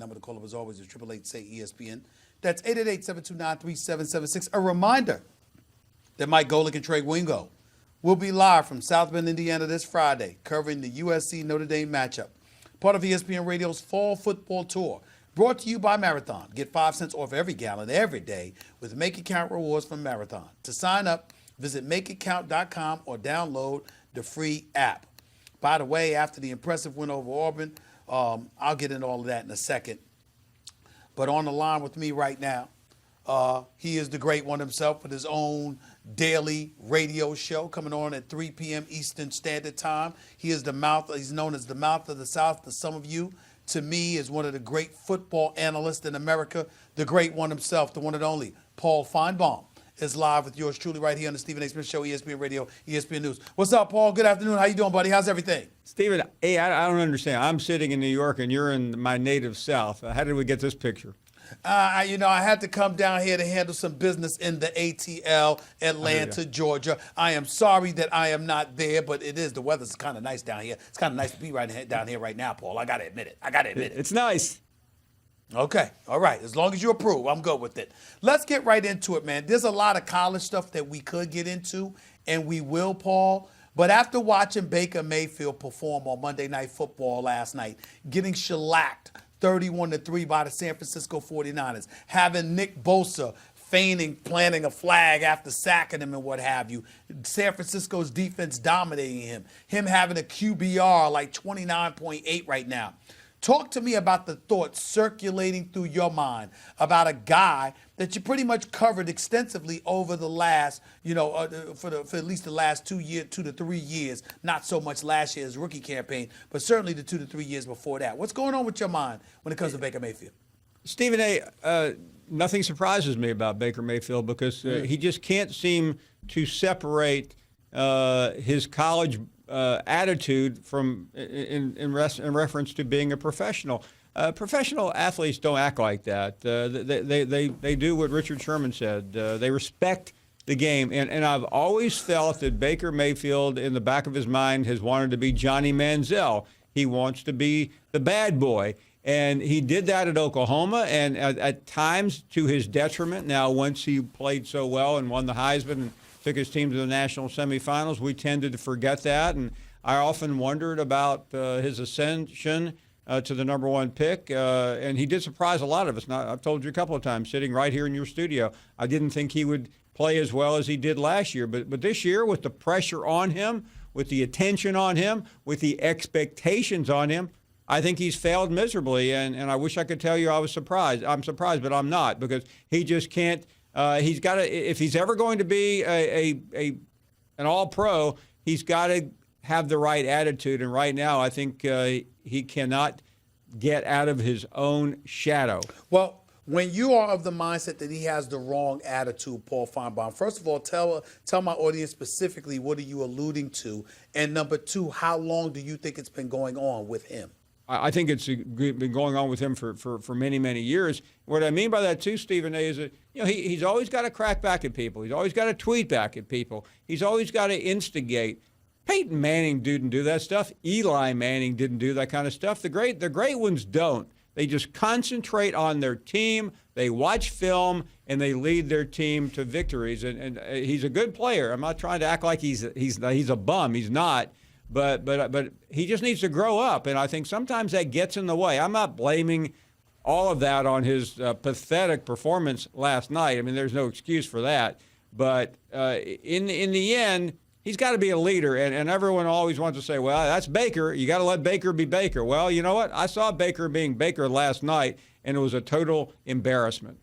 number to call up as always is 888-SAY-ESPN. That's 888-729-3776. A reminder that Mike Golick and Trey Wingo will be live from South Bend, Indiana this Friday, covering the USC Notre Dame matchup. Part of ESPN Radio's Fall Football Tour, brought to you by Marathon. Get 5 cents off every gallon every day with Make It Count rewards from Marathon. To sign up, visit makeitcount.com or download the free app. By the way, after the impressive win over Auburn, I'll get into all of that in a second. But on the line with me right now, he is the great one himself with his own daily radio show coming on at 3 p.m. Eastern Standard Time. He's known as the mouth of the South to some of you. To me, is one of the great football analysts in America, the great one himself, the one and only Paul Finebaum, is live with yours truly right here on the Stephen A. Smith Show, ESPN Radio, ESPN News. What's up, Paul? Good afternoon. How you doing, buddy? How's everything? Stephen, hey, I don't understand. I'm sitting in New York and you're in my native South. How did we get this picture? I had to come down here to handle some business in the ATL, Atlanta, Georgia. I am sorry that I am not there, but the weather's kind of nice down here. It's kind of nice to be down here right now, Paul. I got to admit it. It's nice. Okay. All right. As long as you approve, I'm good with it. Let's get right into it, man. There's a lot of college stuff that we could get into, and we will, Paul. But after watching Baker Mayfield perform on Monday Night Football last night, getting shellacked 31-3 by the San Francisco 49ers, having Nick Bosa planting a flag after sacking him and what have you, San Francisco's defense dominating him having a QBR like 29.8 right now. Talk to me about the thoughts circulating through your mind about a guy that you pretty much covered extensively over the last, for at least the last 2 to 3 years. Not so much last year's rookie campaign, but certainly the 2 to 3 years before that. What's going on with your mind when it comes to Baker Mayfield? Stephen A., nothing surprises me about Baker Mayfield because he just can't seem to separate his college attitude from in reference to being a professional. Professional athletes don't act like that. They do what Richard Sherman said. They respect the game. And I've always felt that Baker Mayfield, in the back of his mind, has wanted to be Johnny Manziel. He wants to be the bad boy. And he did that at Oklahoma, and at times to his detriment. Now, once he played so well and won the Heisman and took his team to the national semifinals, we tended to forget that. And I often wondered about his ascension to the number one pick. And he did surprise a lot of us. Now, I've told you a couple of times, sitting right here in your studio, I didn't think he would play as well as he did last year. But this year, with the pressure on him, with the attention on him, with the expectations on him, I think he's failed miserably. And I wish I could tell you I was surprised. I'm surprised, but I'm not, because he just can't. He's got to, if he's ever going to be an all-pro, he's got to have the right attitude. And right now, I think he cannot get out of his own shadow. Well, when you are of the mindset that he has the wrong attitude, Paul Finebaum, first of all, tell my audience specifically what are you alluding to, and number two, how long do you think it's been going on with him? I think it's been going on with him for many, many years. What I mean by that, too, Stephen A., is that he's always got to crack back at people. He's always got to tweet back at people. He's always got to instigate. Peyton Manning didn't do that stuff. Eli Manning didn't do that kind of stuff. The great ones don't. They just concentrate on their team. They watch film, and they lead their team to victories. And he's a good player. I'm not trying to act like he's a bum. He's not. But he just needs to grow up, and I think sometimes that gets in the way. I'm not blaming all of that on his pathetic performance last night. I mean, there's no excuse for that. But in the end, he's got to be a leader, and everyone always wants to say, well, that's Baker. You got to let Baker be Baker. Well, you know what? I saw Baker being Baker last night, and it was a total embarrassment.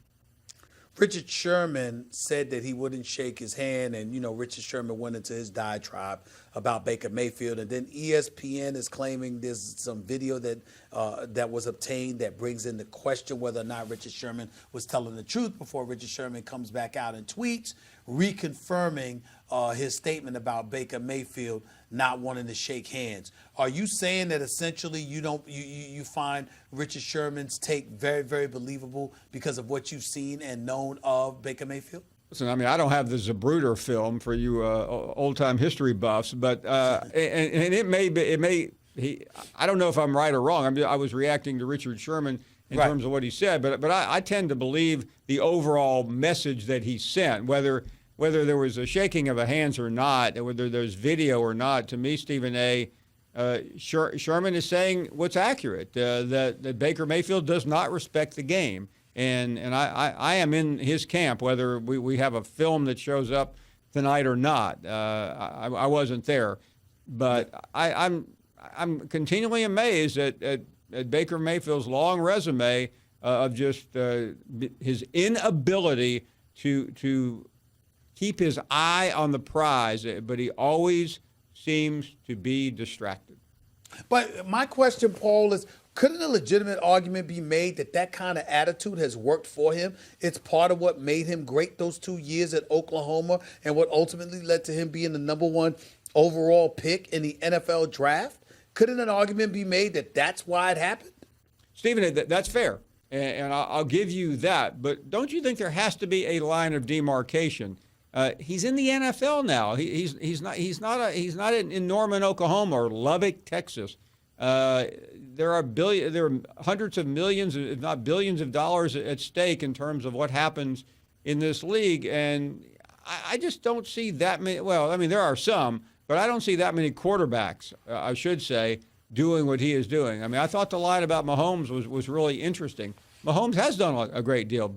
Richard Sherman said that he wouldn't shake his hand, and, Richard Sherman went into his diatribe about Baker Mayfield. And then ESPN is claiming there's some video that was obtained that brings into question whether or not Richard Sherman was telling the truth before Richard Sherman comes back out and tweets, reconfirming his statement about Baker Mayfield not wanting to shake hands. Are you saying that essentially you find Richard Sherman's take very, very believable because of what you've seen and known of Baker Mayfield? Listen, I mean, I don't have the Zapruder film for you old-time history buffs, but and it may. I don't know if I'm right or wrong. I was reacting to Richard Sherman in Right. terms of what he said, but I tend to believe the overall message that he sent, whether there was a shaking of the hands or not, whether there's video or not. To me, Stephen A. Sherman is saying what's accurate, that Baker Mayfield does not respect the game. And I am in his camp, whether we have a film that shows up tonight or not. I wasn't there. But I'm continually amazed at Baker Mayfield's long resume of just his inability to keep his eye on the prize, but he always seems to be distracted. But my question, Paul, is couldn't a legitimate argument be made that kind of attitude has worked for him? It's part of what made him great those 2 years at Oklahoma and what ultimately led to him being the number 1 overall pick in the NFL draft? Couldn't an argument be made that that's why it happened? Stephen, that's fair, and I'll give you that. But don't you think there has to be a line of demarcation? He's in the NFL now. He's not in Norman, Oklahoma, or Lubbock, Texas. There are hundreds of millions, if not billions, of dollars at stake in terms of what happens in this league, and I just don't see that many. Well, I mean, there are some, but I don't see that many quarterbacks, I should say, doing what he is doing. I mean, I thought the line about Mahomes was really interesting. Mahomes has done a great deal.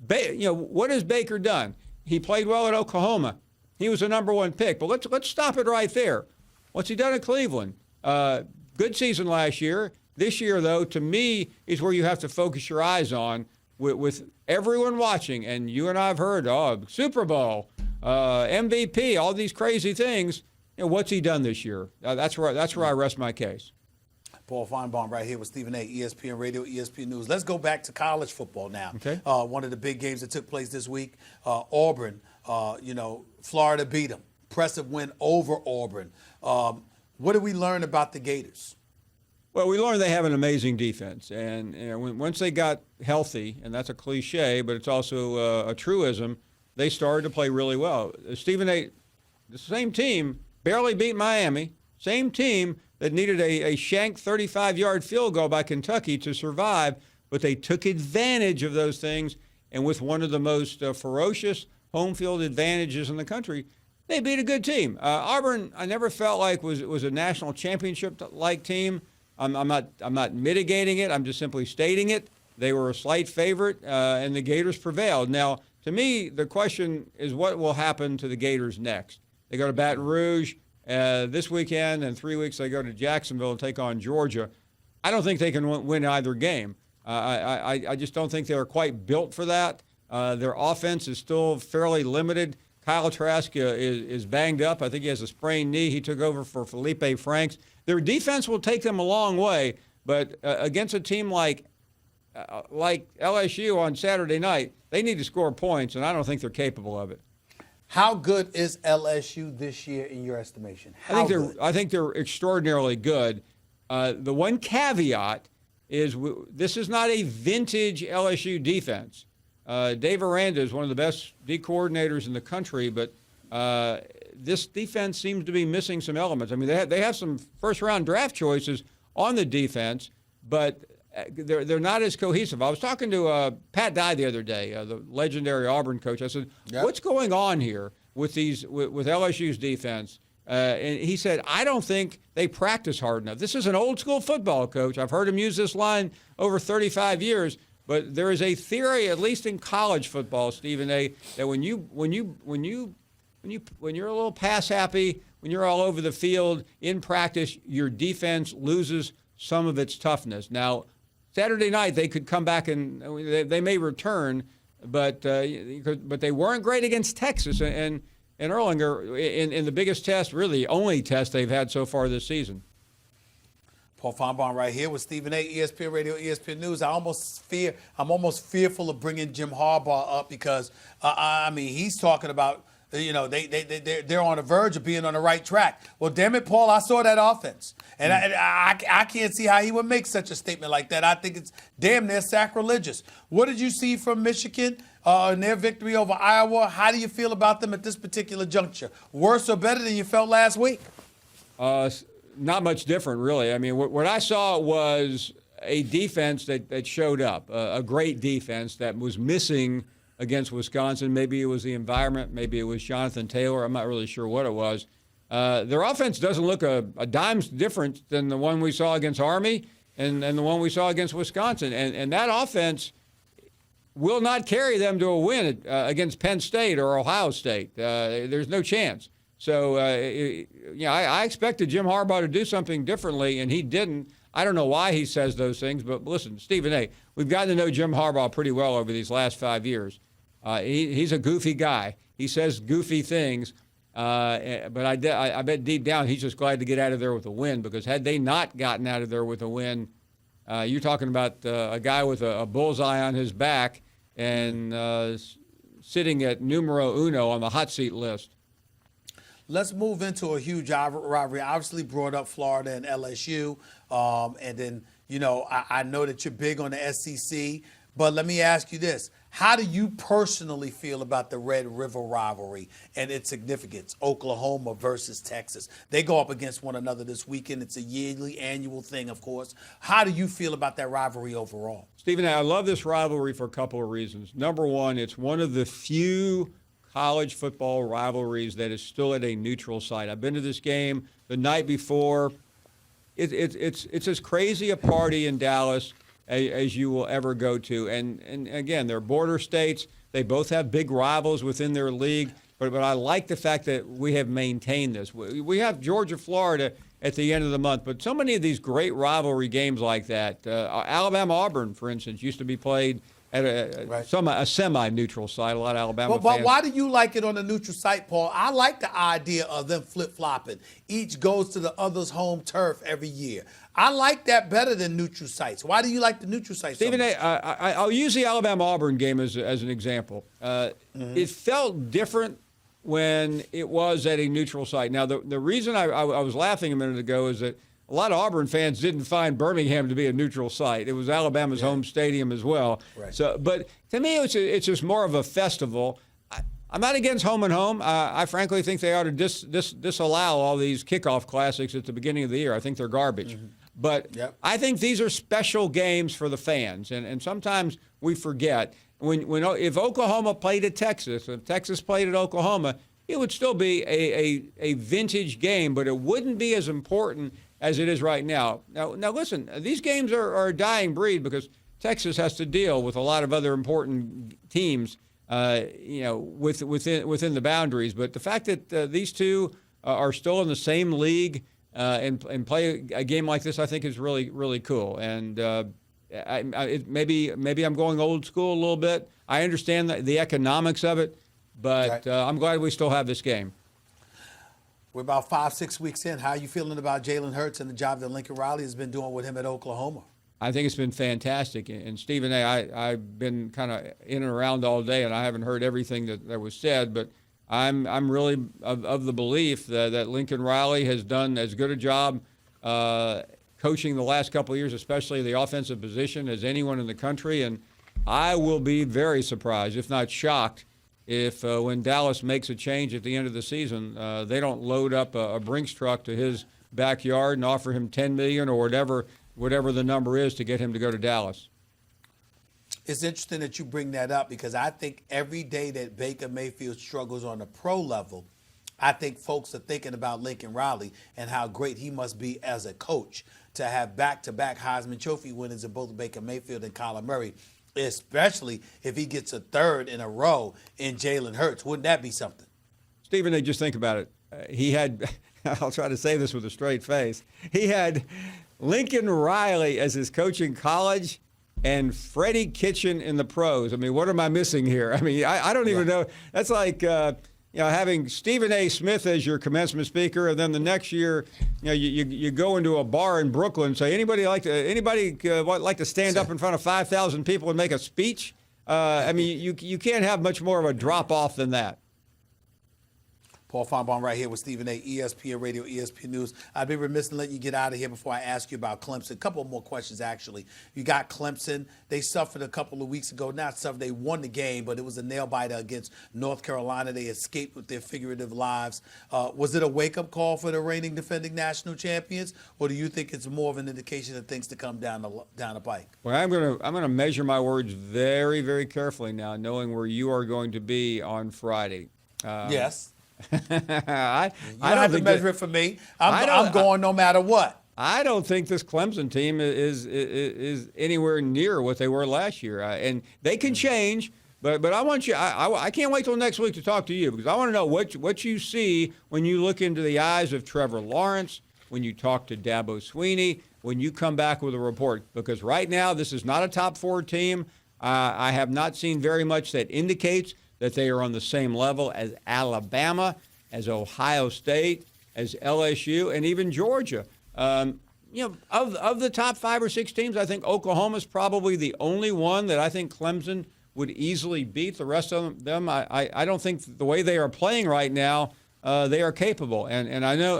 What has Baker done? He played well at Oklahoma. He was a number 1 pick. But let's stop it right there. What's he done at Cleveland? Good season last year. This year, though, to me, is where you have to focus your eyes on with everyone watching. And you and I have heard, Super Bowl, MVP, all these crazy things. What's he done this year? That's where I rest my case. Paul Finebaum right here with Stephen A., ESPN Radio, ESPN News. Let's go back to college football now. Okay. One of the big games that took place this week, Auburn, Florida beat them. Impressive win over Auburn. What did we learn about the Gators? Well, we learned they have an amazing defense. And once they got healthy, and that's a cliche, but it's also a truism, they started to play really well. Stephen A., the same team, barely beat Miami, same team that needed a shanked 35-yard field goal by Kentucky to survive, but they took advantage of those things, and with one of the most ferocious home field advantages in the country, they beat a good team. Auburn, I never felt like was a national championship-like team. I'm not mitigating it. I'm just simply stating it. They were a slight favorite, and the Gators prevailed. Now, to me, the question is what will happen to the Gators next? They go to Baton Rouge this weekend, and 3 weeks they go to Jacksonville and take on Georgia. I don't think they can win either game. I just don't think they're quite built for that. Their offense is still fairly limited. Kyle Trask is banged up. I think he has a sprained knee. He took over for Felipe Franks. Their defense will take them a long way, but against a team like LSU on Saturday night, they need to score points, and I don't think they're capable of it. How good is LSU this year in your estimation? I think they're extraordinarily good. The one caveat is this is not a vintage LSU defense. Dave Aranda is one of the best D coordinators in the country, but this defense seems to be missing some elements. I mean, they have some first-round draft choices on the defense, but they're not as cohesive. I was talking to Pat Dye the other day, the legendary Auburn coach. I said, What's going on here with LSU's defense? And he said, I don't think they practice hard enough. This is an old-school football coach. I've heard him use this line over 35 years. But there is a theory, at least in college football, Stephen A., that when you're a little pass happy, when you're all over the field in practice, your defense loses some of its toughness. Now, Saturday night they could come back and they may return, but they weren't great against Texas and Erlanger in the biggest test, really only test they've had so far this season. Paul Finebaum right here with Stephen A., ESPN Radio, ESPN News. I'm almost fearful of bringing Jim Harbaugh up because he's talking about they're on the verge of being on the right track. Well, damn it, Paul, I saw that offense, and I can't see how he would make such a statement like that. I think it's damn near sacrilegious. What did you see from Michigan in their victory over Iowa? How do you feel about them at this particular juncture? Worse or better than you felt last week? Not much different, really. I mean, what I saw was a defense that showed up, a great defense that was missing against Wisconsin. Maybe it was the environment. Maybe it was Jonathan Taylor. I'm not really sure what it was. Their offense doesn't look a dime's different than the one we saw against Army and the one we saw against Wisconsin. And that offense will not carry them to a win against Penn State or Ohio State. There's no chance. So, I expected Jim Harbaugh to do something differently, and he didn't. I don't know why he says those things, but listen, Stephen A., we've gotten to know Jim Harbaugh pretty well over these last 5 years. He's a goofy guy. He says goofy things, but I bet deep down he's just glad to get out of there with a win, because had they not gotten out of there with a win, you're talking about a guy with a bullseye on his back and sitting at numero uno on the hot seat list. Let's move into a huge rivalry. Obviously brought up Florida and LSU. And then, I know that you're big on the SEC, but let me ask you this. How do you personally feel about the Red River rivalry and its significance, Oklahoma versus Texas? They go up against one another this weekend. It's a yearly, annual thing, of course. How do you feel about that rivalry overall? Stephen, I love this rivalry for a couple of reasons. Number one, it's one of the few college football rivalries that is still at a neutral site. I've been to this game the night before. It's as crazy a party in Dallas as you will ever go to. And again, they're border states. They both have big rivals within their league. But I like the fact that we have maintained this. We have Georgia, Florida at the end of the month, but so many of these great rivalry games like that, Alabama-Auburn, for instance, used to be played at a semi-neutral site. A lot of Alabama fans. But why do you like it on a neutral site, Paul? I like the idea of them flip-flopping. Each goes to the other's home turf every year. I like that better than neutral sites. Why do you like the neutral sites? Stephen A., I'll use the Alabama-Auburn game as an example. It felt different when it was at a neutral site. Now, the reason I was laughing a minute ago is that a lot of Auburn fans didn't find Birmingham to be a neutral site. It was Alabama's home stadium as well. Right. So, but to me, it's just more of a festival. I'm not against home and home. I frankly think they ought to disallow all these kickoff classics at the beginning of the year. I think they're garbage. But I think these are special games for the fans, and sometimes we forget. If Oklahoma played at Texas, if Texas played at Oklahoma, it would still be a vintage game, but it wouldn't be as important as it is right now. Now listen, these games are a dying breed because Texas has to deal with a lot of other important teams, within the boundaries. But the fact that these two are still in the same league and play a game like this, I think is really, really cool. And maybe I'm going old school a little bit. I understand the economics of it, but I'm glad we still have this game. We're about 5-6 weeks in. How are you feeling about Jalen Hurts and the job that Lincoln Riley has been doing with him at Oklahoma? I think it's been fantastic. And Stephen A., I've been kind of in and around all day, and I haven't heard everything that was said, but I'm really of the belief that Lincoln Riley has done as good a job coaching the last couple of years, especially the offensive position, as anyone in the country. And I will be very surprised, if not shocked, if when Dallas makes a change at the end of the season, they don't load up a Brinks truck to his backyard and offer him $10 million or whatever the number is to get him to go to Dallas. It's interesting that you bring that up because I think every day that Baker Mayfield struggles on the pro level, I think folks are thinking about Lincoln Riley and how great he must be as a coach to have back-to-back Heisman Trophy winners in both Baker Mayfield and Kyler Murray, especially if he gets a third in a row in Jalen Hurts. Wouldn't that be something? Stephen, just think about it. He had, I'll try to say this with a straight face, he had Lincoln Riley as his coach in college and Freddie Kitchen in the pros. I mean, what am I missing here? I mean, I don't even know. That's like having Stephen A. Smith as your commencement speaker, and then the next year, you go into a bar in Brooklyn and say, anybody like to stand up in front of 5,000 people and make a speech? I mean, you can't have much more of a drop off than that. Paul Finebaum right here with Stephen A. ESPN Radio, ESPN News. I'd be remiss in letting you get out of here before I ask you about Clemson. A couple more questions, actually. You got Clemson. They suffered a couple of weeks ago. Not suffered. They won the game, but it was a nail-biter against North Carolina. They escaped with their figurative lives. Was it a wake-up call for the reigning defending national champions, or do you think it's more of an indication of things to come down the pike? Well, I'm gonna measure my words very, very carefully now, knowing where you are going to be on Friday. Yes. I don't have to measure it for me. I'm going no matter what. I don't think this Clemson team is anywhere near what they were last year, and they can change. But I want you. I can't wait till next week to talk to you, because I want to know what you see when you look into the eyes of Trevor Lawrence, when you talk to Dabo Swinney, when you come back with a report. Because right now this is not a top 4 team. I have not seen very much that indicates that they are on the same level as Alabama, as Ohio State, as LSU, and even Georgia. Of the top 5 or 6 teams, I think Oklahoma's probably the only one that I think Clemson would easily beat. The rest of them, I don't think the way they are playing right now, they are capable. And I know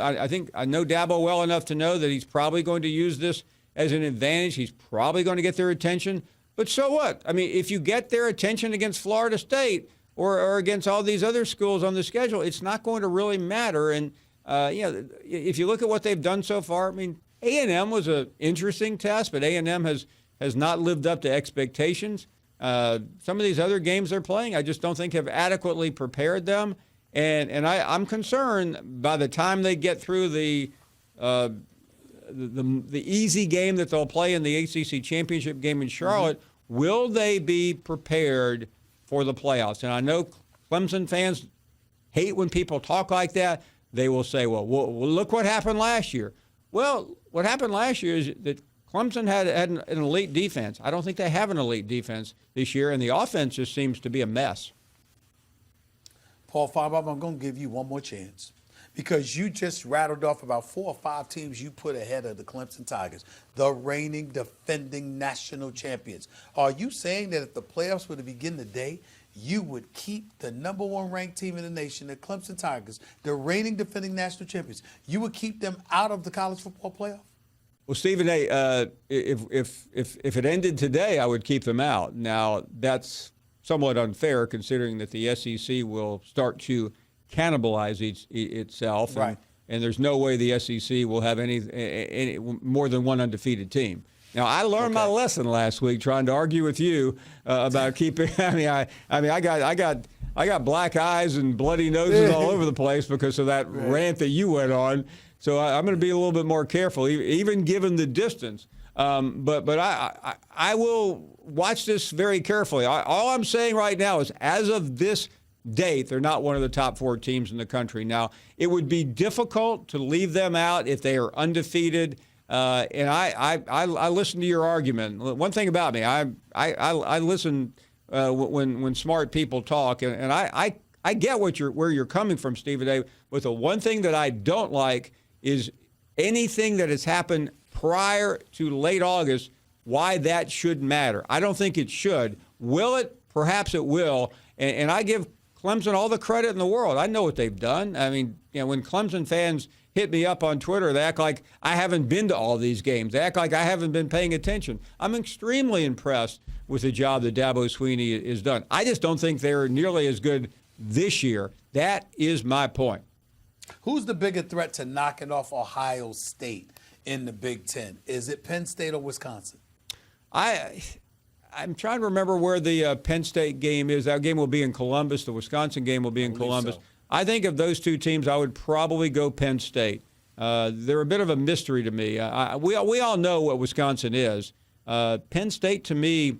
Dabo well enough to know that he's probably going to use this as an advantage. He's probably going to get their attention. But so what? I mean, if you get their attention against Florida State or against all these other schools on the schedule, it's not going to really matter. And if you look at what they've done so far, I mean, A&M was an interesting test, but A&M has not lived up to expectations. Some of these other games they're playing, I just don't think have adequately prepared them. And I'm concerned by the time they get through the easy game that they'll play in the ACC championship game in Charlotte, will they be prepared for the playoffs? And I know Clemson fans hate when people talk like that. They will say, well, look what happened last year. Well, what happened last year is that Clemson had an elite defense. I don't think they have an elite defense this year, and the offense just seems to be a mess. Paul Finebaum, I'm going to give you one more chance, because you just rattled off about 4 or 5 teams you put ahead of the Clemson Tigers, the reigning defending national champions. Are you saying that if the playoffs were to begin today, you would keep the number 1 ranked team in the nation, the Clemson Tigers, the reigning defending national champions, you would keep them out of the college football playoff? Well, Stephen A., if it ended today, I would keep them out. Now, that's somewhat unfair, considering that the SEC will start to cannibalize itself. Right. And there's no way the SEC will have any more than one undefeated team. Now, I learned my lesson last week trying to argue with you about keeping. I got black eyes and bloody noses all over the place because of that rant that you went on. So I'm going to be a little bit more careful, even given the distance. But I will watch this very carefully. All I'm saying right now is, as of this date, they're not one of the top 4 teams in the country. Now, it would be difficult to leave them out if they are undefeated. And I listen to your argument. One thing about me, I listen when smart people talk, and I get where you're coming from, Stephen A. But the one thing that I don't like is anything that has happened prior to late August, why that should matter. I don't think it should. Will it? Perhaps it will. And I give Clemson all the credit in the world. I know what they've done. I mean, when Clemson fans hit me up on Twitter, they act like I haven't been to all these games. They act like I haven't been paying attention. I'm extremely impressed with the job that Dabo Swinney has done. I just don't think they're nearly as good this year. That is my point. Who's the bigger threat to knocking off Ohio State in the Big Ten? Is it Penn State or Wisconsin? I'm trying to remember where the Penn State game is. That game will be in Columbus. The Wisconsin game will be in Columbus. So. I think of those 2 teams, I would probably go Penn State. They're a bit of a mystery to me. We all know what Wisconsin is. Penn State, to me,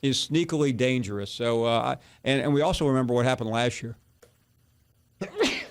is sneakily dangerous. So, and we also remember what happened last year.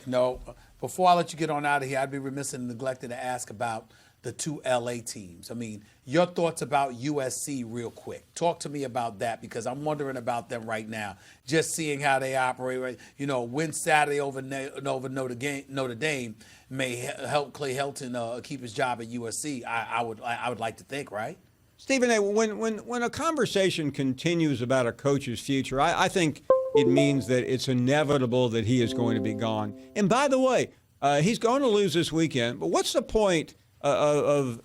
No. Before I let you get on out of here, I'd be remiss and neglected to ask about the 2 LA teams. I mean, your thoughts about USC real quick. Talk to me about that, because I'm wondering about them right now. Just seeing how they operate, right? Win Saturday over Notre Dame may help Clay Helton keep his job at USC. I would like to think, right? Stephen A., when a conversation continues about a coach's future, I think it means that it's inevitable that he is going to be gone. And by the way, he's going to lose this weekend. But what's the point of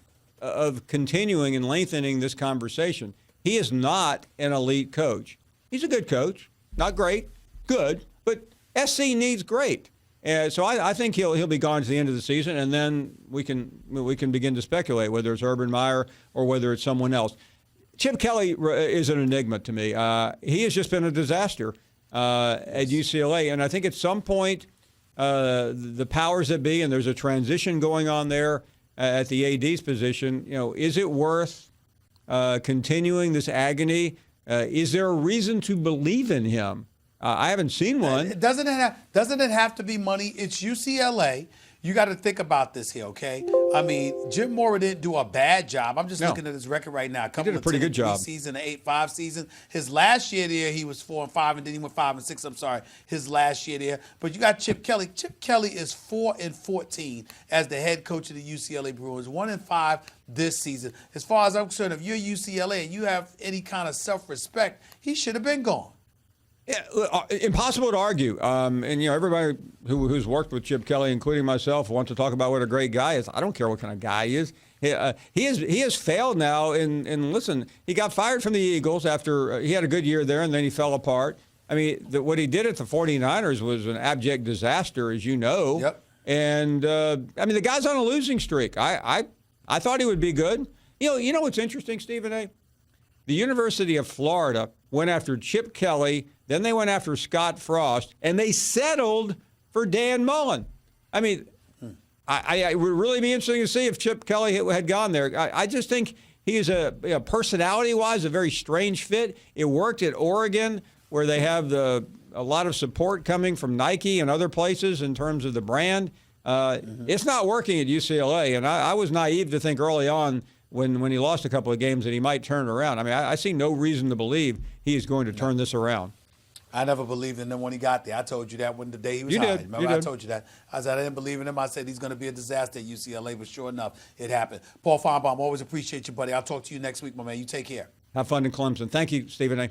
continuing and lengthening this conversation? He is not an elite coach. He's a good coach, not great, good, but SC needs great. So I think he'll be gone to the end of the season, and then we can begin to speculate whether it's Urban Meyer or whether it's someone else. Chip Kelly is an enigma to me. He has just been a disaster at UCLA, and I think at some point the powers that be, and there's a transition going on there at the AD's position. Is it worth continuing this agony? Is there a reason to believe in him? I haven't seen one. Doesn't it have to be money? It's UCLA. You got to think about this here, okay? I mean, Jim Mora didn't do a bad job. I'm just looking at his record right now. He did a pretty good job. Season, 8-5 season. His last year there, he was 4-5, and then he went 5-6. I'm sorry, his last year there. But you got Chip Kelly. Chip Kelly is 4-14 as the head coach of the UCLA Bruins. 1-5 this season. As far as I'm concerned, if you're UCLA and you have any kind of self-respect, he should have been gone. Yeah, impossible to argue. And everybody who's worked with Chip Kelly, including myself, wants to talk about what a great guy is. I don't care what kind of guy he is. He has failed now. And listen, he got fired from the Eagles after he had a good year there, and then he fell apart. I mean, what he did at the 49ers was an abject disaster, as you know. Yep. And I mean, the guy's on a losing streak. I thought he would be good. You know what's interesting, Stephen A? The University of Florida went after Chip Kelly. Then they went after Scott Frost, and they settled for Dan Mullen. I mean, it would really be interesting to see if Chip Kelly had gone there. I just think he is personality-wise, a very strange fit. It worked at Oregon, where they have a lot of support coming from Nike and other places in terms of the brand. It's not working at UCLA, and I was naive to think early on when he lost a couple of games that he might turn it around. I mean, I see no reason to believe he is going to turn this around. I never believed in him when he got there. I told you that when the day he was hired. Remember, I told you that. I said I didn't believe in him. I said he's going to be a disaster at UCLA, but sure enough, it happened. Paul Finebaum, always appreciate you, buddy. I'll talk to you next week, my man. You take care. Have fun in Clemson. Thank you, Stephen A.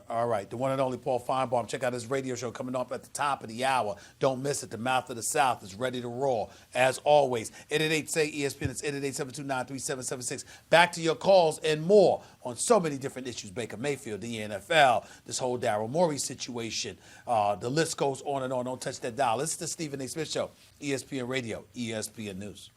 All right. The one and only Paul Finebaum. Check out his radio show coming up at the top of the hour. Don't miss it. The Mouth of the South is ready to roar, as always. 888-SAY-ESPN. It's 888-729-3776. Back to your calls and more on so many different issues. Baker Mayfield, the NFL, this whole Daryl Morey situation. The list goes on and on. Don't touch that dial. This is the Stephen A. Smith Show, ESPN Radio, ESPN News.